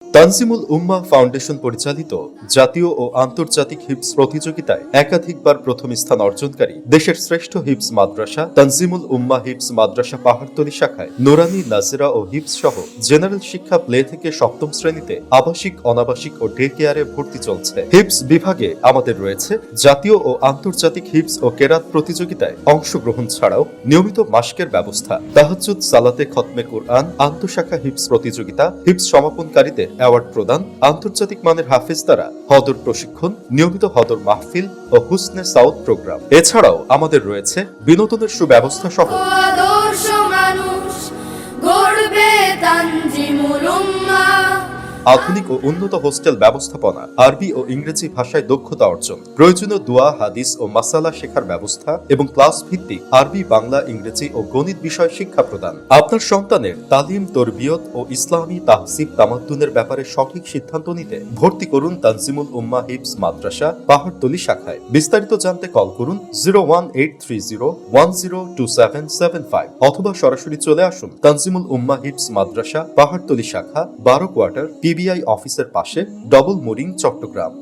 তানজিমুল উম্মাহ foundation পরিচালিত জাতীয় ও আন্তর্জাতিক হিফজ প্রতিযোগিতায় একাধিকবার প্রথম স্থান অর্জনকারী দেশের শ্রেষ্ঠ হিফজ মাদ্রাসা তানজিমুল উম্মাহ হিফজ মাদ্রাসা পাহাড়তলী শাখায় নুরানি, নাজেরা ও হিফজ সহ জেনারেল শিক্ষা প্লে থেকে সপ্তম শ্রেণীতে আবাসিক, অনাবাসিক ও ডে কেয়ারে ভর্তি চলছে। হিফজ বিভাগে আমাদের রয়েছে জাতীয় ও আন্তর্জাতিক হিফজ ও কেরাত প্রতিযোগিতায় অংশগ্রহণ ছাড়াও নিয়মিত মাসকের ব্যবস্থা, তাহাজ্জুদ, সালাতে খতমে কুরআন, আন্তঃশাখা হিফজ প্রতিযোগিতা, হিফজ সমাপনকারীদের অ্যাওয়ার্ড প্রদান, আন্তর্জাতিক মানের হাফেজ দ্বারা হদর প্রশিক্ষণ, নিয়মিত হদর মাহফিল ও হুসনে সাউদ প্রোগ্রাম। এছাড়াও আমাদের রয়েছে বিনোদনের সুব্যবস্থা সহ আদর্শ মানুষ গড়বে তানজিমুল উম্মাহ। আধুনিক ও উন্নত হোস্টেল ব্যবস্থাপনা, আরবি ও ইংরেজি ভাষায় দক্ষতা অর্জন, প্রয়োজনীয় দোয়া, হাদিস ও মাসালা শেখার ব্যবস্থা এবং ক্লাস ভিত্তিক আরবি, বাংলা, ইংরেজি ও গণিত বিষয় শিক্ষা প্রদান। আপনার সন্তানের তালিম, তরবিয়ত ও ইসলামী তাহসিব তামাদ্দুনের ব্যাপারে সঠিক সিদ্ধান্ত নিতে ভর্তি করুন তানজিমুল উম্মাহ হিফজ মাদ্রাসা পাহাড়তলী শাখায়। বিস্তারিত জানতে কল করুন 01830102775 অথবা সরাসরি চলে আসুন তানজিমুল উম্মাহ হিফজ মাদ্রাসা পাহাড়তলী শাখা, 12 কোয়ার্টার, পিবিআই অফিসের পাশে, ডবল মোরিং, চট্টগ্রাম।